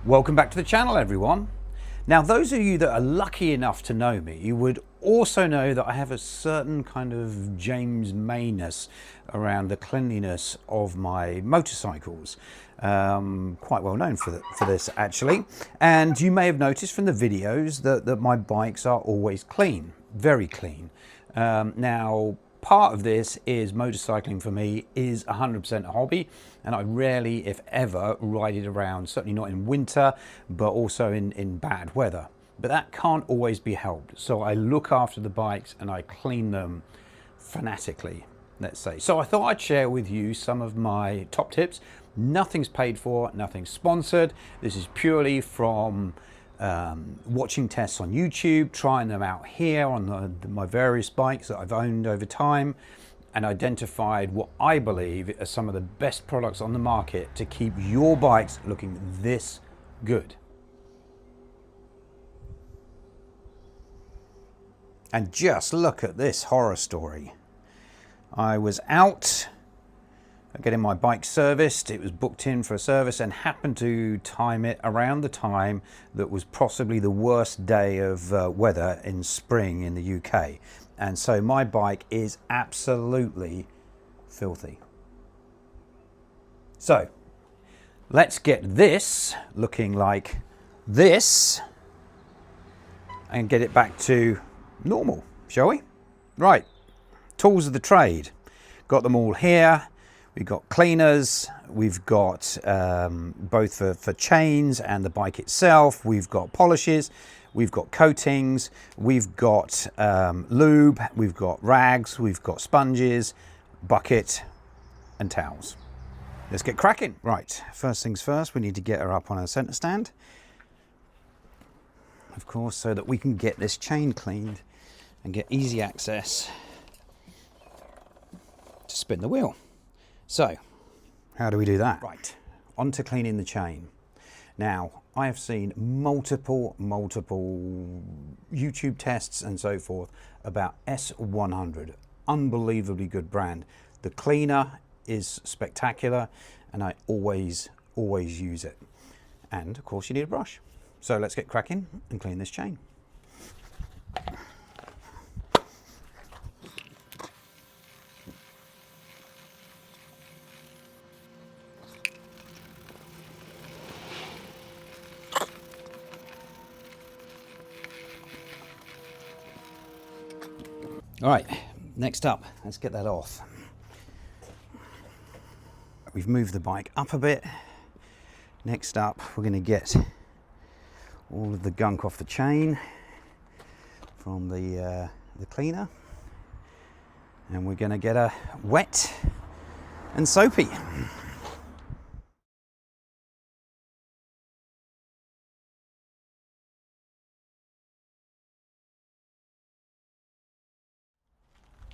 Welcome back to the channel, everyone. Now, those of you that are lucky enough to know me, you would also know that I have a certain kind of James May-ness around the cleanliness of my motorcycles. Quite well known for this, actually. And you may have noticed from the videos that my bikes are always clean, very clean. Now, part of this is motorcycling for me is 100% a hobby, and I rarely, if ever, ride it around, certainly not in winter, but also in bad weather. But that can't always be helped. So I look after the bikes and I clean them fanatically, let's say. So I thought I'd share with you some of my top tips. Nothing's paid for, nothing's sponsored. This is purely from watching tests on YouTube, trying them out here on my various bikes that I've owned over time, and identified what I believe are some of the best products on the market to keep your bikes looking this good. And just look at this horror story. I was out getting my bike serviced. It was booked in for a service and happened to time it around the time that was possibly the worst day of weather in spring in the UK. And so my bike is absolutely filthy. So let's get this looking like this and get it back to normal, shall we? Right, tools of the trade. Got them all here. We've got cleaners, we've got both for chains and the bike itself, we've got polishes, we've got coatings, we've got lube, we've got rags, we've got sponges, bucket and towels. Let's get cracking. Right, first things first, we need to get her up on our center stand, of course, so that we can get this chain cleaned and get easy access to spin the wheel. So, how do we do that? Right, on to cleaning the chain. Now, I have seen multiple YouTube tests and so forth about S100. Unbelievably good brand. The cleaner is spectacular and I always use it. And of course you need a brush. So let's get cracking and clean this chain. All right, next up, let's get that off. We've moved the bike up a bit. Next up, we're going to get all of the gunk off the chain from the cleaner. And we're going to get her wet and soapy.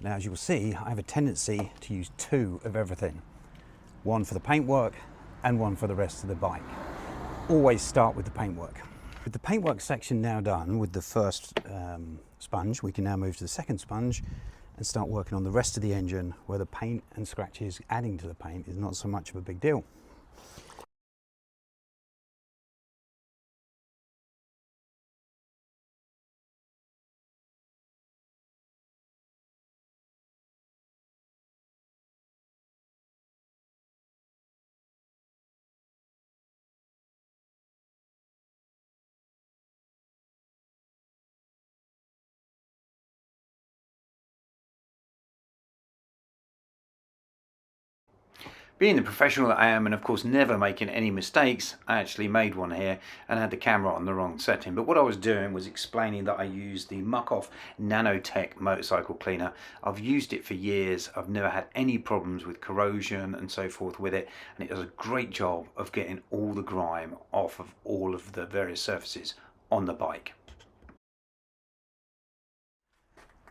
Now, as you will see, I have a tendency to use two of everything. One for the paintwork and one for the rest of the bike. Always start with the paintwork. With the paintwork section now done with the first sponge, we can now move to the second sponge and start working on the rest of the engine where the paint and scratches adding to the paint is not so much of a big deal. Being the professional that I am, and of course never making any mistakes, I actually made one here and had the camera on the wrong setting. But what I was doing was explaining that I used the Muck-Off Nanotech motorcycle cleaner. I've used it for years. I've never had any problems with corrosion and so forth with it. And it does a great job of getting all the grime off of all of the various surfaces on the bike.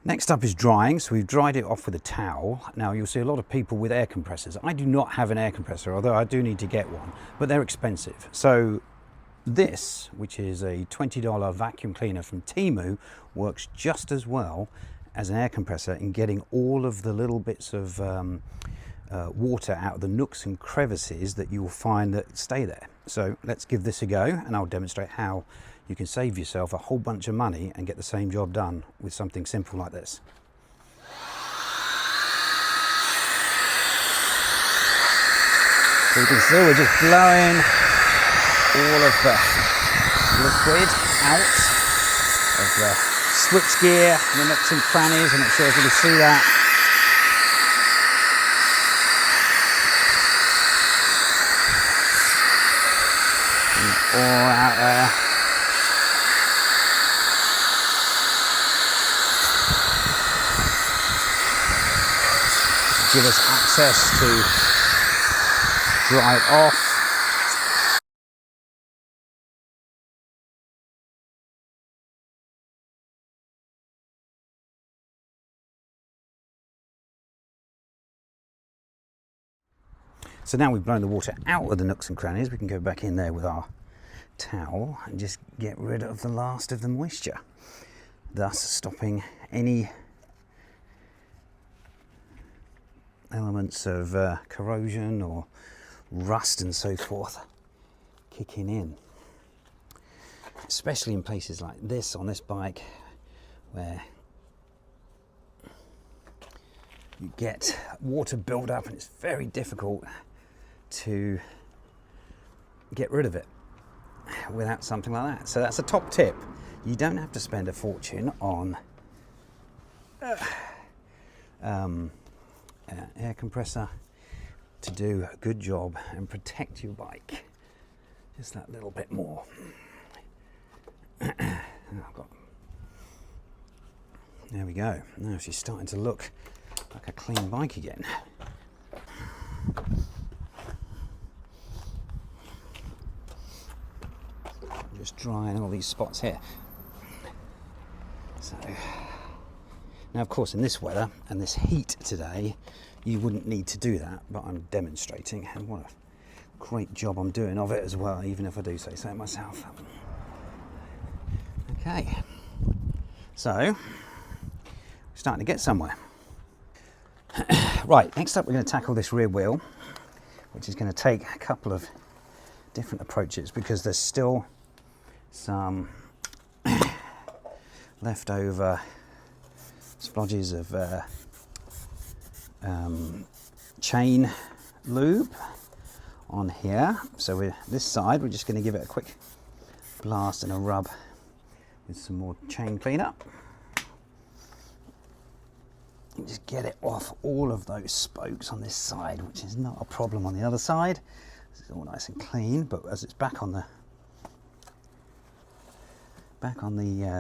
Next up is drying, so we've dried it off with a towel. Now you'll see a lot of people with air compressors. I do not have an air compressor, although I do need to get one, but they're expensive. So this, which is a $20 vacuum cleaner from Temu, works just as well as an air compressor in getting all of the little bits of water out of the nooks and crevices that you will find that stay there. So let's give this a go, and I'll demonstrate how you can save yourself a whole bunch of money and get the same job done with something simple like this. So you can see we're just blowing all of the liquid out of the switch gear, the nooks and crannies. I'm not sure if you can see that. And all out there. Give us access to dry it off. So now we've blown the water out of the nooks and crannies, we can go back in there with our towel and just get rid of the last of the moisture, thus stopping any elements of corrosion or rust and so forth kicking in. Especially in places like this on this bike where you get water build up and it's very difficult to get rid of it without something like that. So that's a top tip. You don't have to spend a fortune on air compressor to do a good job and protect your bike just that little bit more. There we go. Now she's starting to look like a clean bike again. Just drying all these spots here. So now, of course, in this weather and this heat today, you wouldn't need to do that, but I'm demonstrating, and what a great job I'm doing of it as well, even if I do say so myself. Okay, so we're starting to get somewhere. Right, next up we're going to tackle this rear wheel, which is going to take a couple of different approaches because there's still some leftover splodges of chain lube on here. So this side we're just going to give it a quick blast and a rub with some more chain cleaner. And just get it off all of those spokes on this side, which is not a problem on the other side. It's all nice and clean, but as it's back on the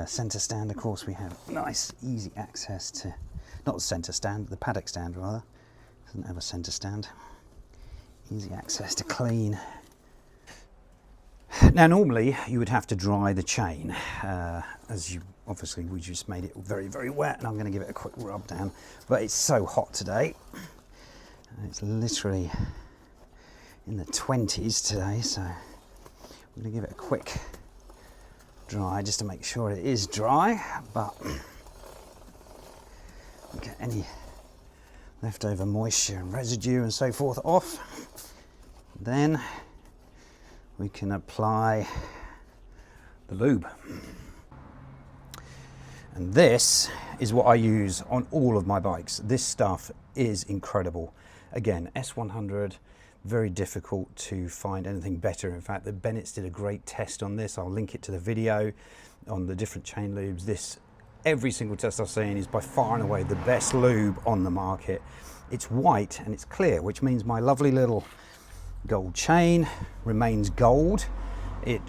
center stand, of course, we have nice easy access to, not the center stand, the paddock stand rather, doesn't have a center stand, easy access to clean. Now normally you would have to dry the chain, as you obviously we just made it very, very wet, and I'm going to give it a quick rub down, but it's so hot today, it's literally in the 20s today, so I'm going to give it a quick dry just to make sure it is dry, but get any leftover moisture and residue and so forth off. Then we can apply the lube. And this is what I use on all of my bikes. This stuff is incredible. Again, S100, very difficult to find anything better. In fact, the Bennett's did a great test on this. I'll link it to the video on the different chain lubes. This, every single test I've seen, is by far and away the best lube on the market. It's white and it's clear, which means my lovely little gold chain remains gold. It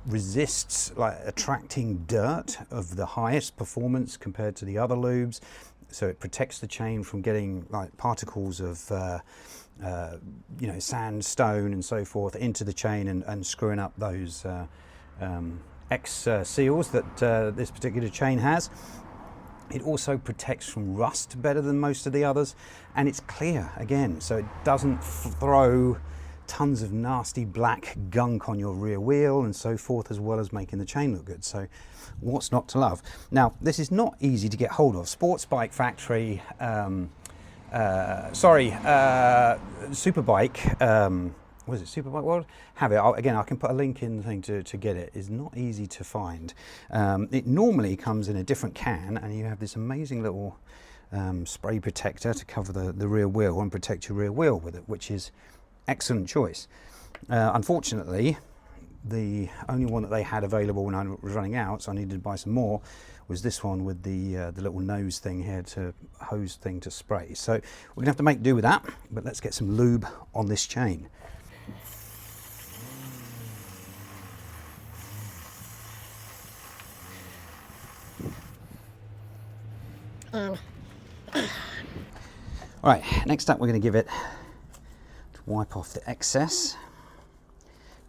resists like attracting dirt of the highest performance compared to the other lubes, so it protects the chain from getting like particles of you know, sand, stone and so forth into the chain and screwing up those seals that this particular chain has. It also protects from rust better than most of the others, and it's clear again, so it doesn't throw tons of nasty black gunk on your rear wheel and so forth, as well as making the chain look good. So what's not to love? Now, this is not easy to get hold of. Sports Bike Factory, Superbike was it Superbike World? Have it. Again, I can put a link in the thing to get it. It's not easy to find. It normally comes in a different can, and you have this amazing little spray protector to cover the rear wheel and protect your rear wheel with it, which is excellent choice. Unfortunately, the only one that they had available when I was running out, so I needed to buy some more, was this one with the little nose thing here, to hose thing to spray. So we're gonna have to make do with that, but let's get some lube on this chain. All right, next up we're going to give it to wipe off the excess,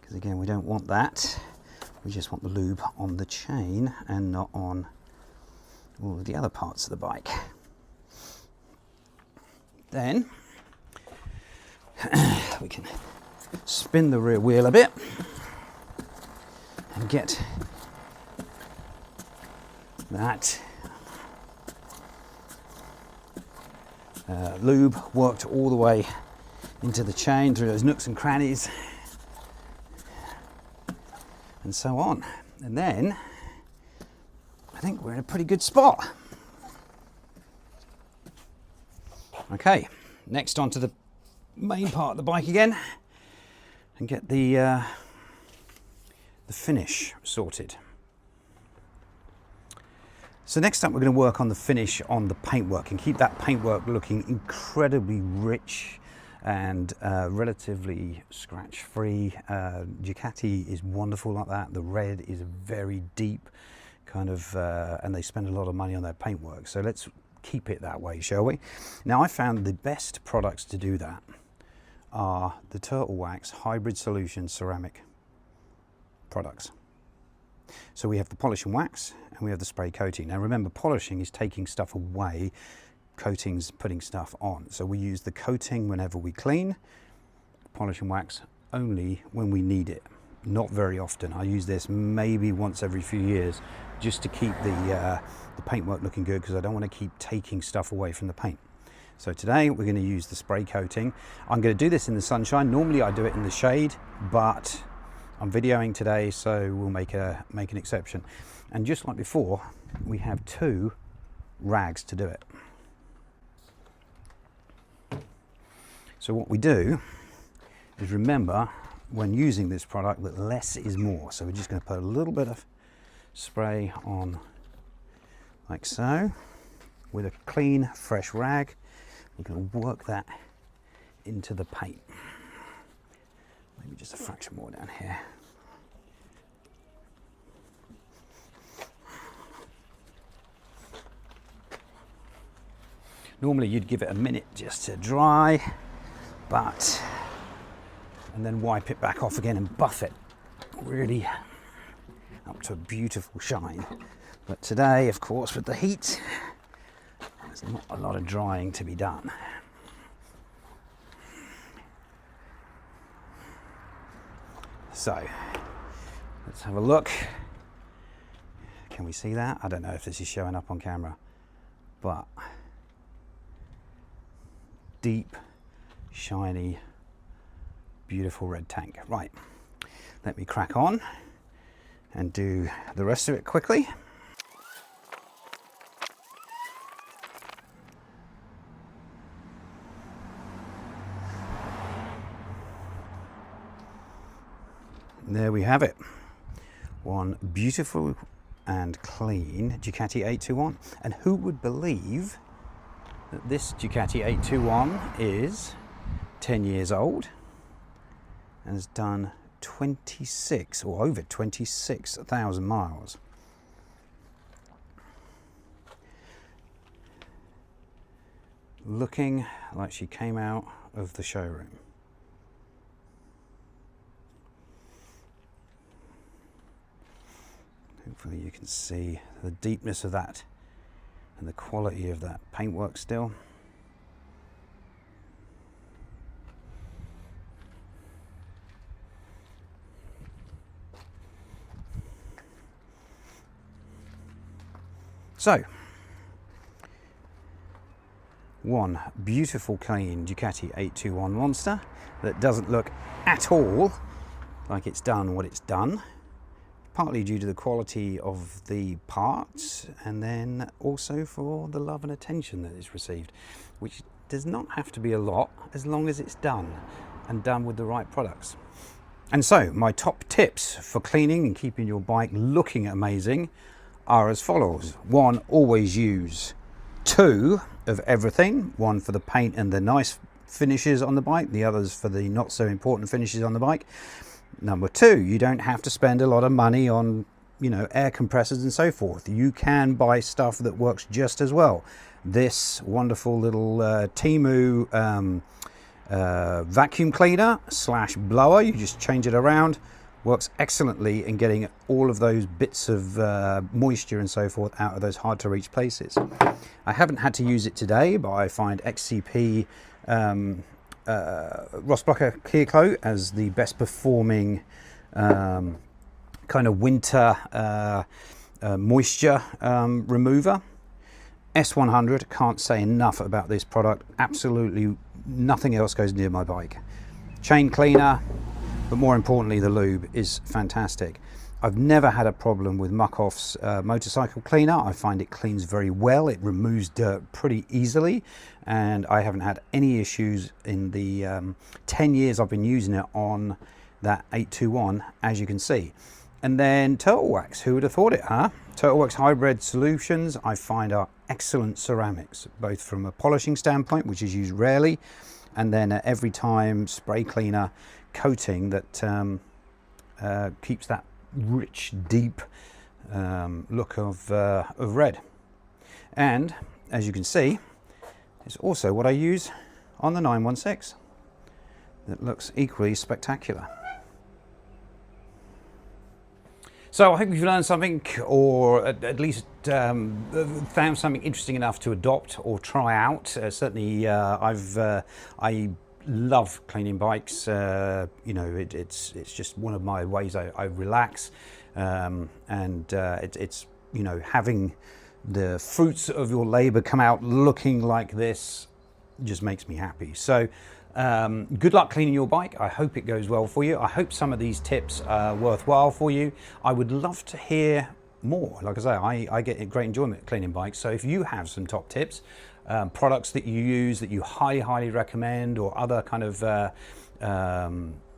because again we don't want that. We just want the lube on the chain and not on all of the other parts of the bike. Then we can spin the rear wheel a bit and get that lube worked all the way into the chain through those nooks and crannies and so on. And then I think we're in a pretty good spot. Okay, next onto the main part of the bike again and get the finish sorted. So next up we're going to work on the finish on the paintwork and keep that paintwork looking incredibly rich and relatively scratch free. Ducati is wonderful like that. The red is very deep kind of, and they spend a lot of money on their paintwork. So let's keep it that way, shall we? Now I found the best products to do that are the Turtle Wax Hybrid Solution ceramic products. So we have the polish and wax and we have the spray coating. Now remember, polishing is taking stuff away, coating's putting stuff on. So we use the coating whenever we clean, polish and wax only when we need it. Not very often. I use this maybe once every few years just to keep the paintwork looking good, because I don't want to keep taking stuff away from the paint. So today we're going to use the spray coating. I'm going to do this in the sunshine. Normally I do it in the shade, but I'm videoing today, so we'll make an exception. And just like before, we have 2 rags to do it. So what we do is remember when using this product that less is more. So we're just going to put a little bit of spray on like so with a clean, fresh rag. We're going to work that into the paint. Maybe just a fraction more down here. Normally you'd give it a minute just to dry, and then wipe it back off again and buff it really up to a beautiful shine. But today, of course, with the heat, there's not a lot of drying to be done. So let's have a look. Can we see that? I don't know if this is showing up on camera, but deep, shiny, beautiful red tank. Right, let me crack on and do the rest of it quickly. There we have it. One beautiful and clean Ducati 821. And who would believe that this Ducati 821 is 10 years old and has done 26 or over 26,000 miles. Looking like she came out of the showroom. Hopefully you can see the deepness of that and the quality of that paintwork still. So one beautiful clean Ducati 821 Monster that doesn't look at all like it's done what it's done, partly due to the quality of the parts and then also for the love and attention that it's received, which does not have to be a lot as long as it's done and done with the right products. And so my top tips for cleaning and keeping your bike looking amazing are as follows. 1, always use 2 of everything. 1 for the paint and the nice finishes on the bike, the others for the not so important finishes on the bike. Number 2, you don't have to spend a lot of money on, you know, air compressors and so forth. You can buy stuff that works just as well. This wonderful little Temu vacuum cleaner / blower, you just change it around, works excellently in getting all of those bits of moisture and so forth out of those hard to reach places. I haven't had to use it today, but I find XCP Rossblocker Clear Coat as the best performing kind of winter moisture remover. S100, can't say enough about this product. Absolutely nothing else goes near my bike. Chain cleaner, but more importantly the lube is fantastic. I've never had a problem with Muc-Off's motorcycle cleaner. I find it cleans very well. It removes dirt pretty easily, and I haven't had any issues in the 10 years I've been using it on that 821, as you can see. And then Turtle Wax, who would have thought it, huh? Turtle Wax Hybrid Solutions I find are excellent ceramics, both from a polishing standpoint, which is used rarely, and then every time spray cleaner coating that keeps that rich, deep look of red. And as you can see, it's also what I use on the 916. That looks equally spectacular. So I hope you've learned something, or at least found something interesting enough to adopt or try out. Certainly, I love cleaning bikes. You know, it's just one of my ways I relax, and it's you know, having the fruits of your labour come out looking like this just makes me happy. So good luck cleaning your bike. I hope it goes well for you. I hope some of these tips are worthwhile for you. I would love to hear more. Like I say, I get great enjoyment cleaning bikes. So if you have some top tips, products that you use that you highly recommend, or other kind of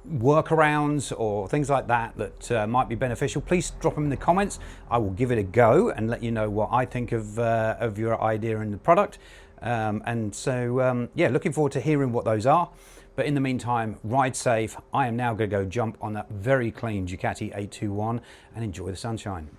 workarounds or things like that that might be beneficial, please drop them in the comments. I will give it a go and let you know what I think of your idea and the product. And so, yeah, looking forward to hearing what those are. But in the meantime, ride safe. I am now going to go jump on that very clean Ducati 821 and enjoy the sunshine.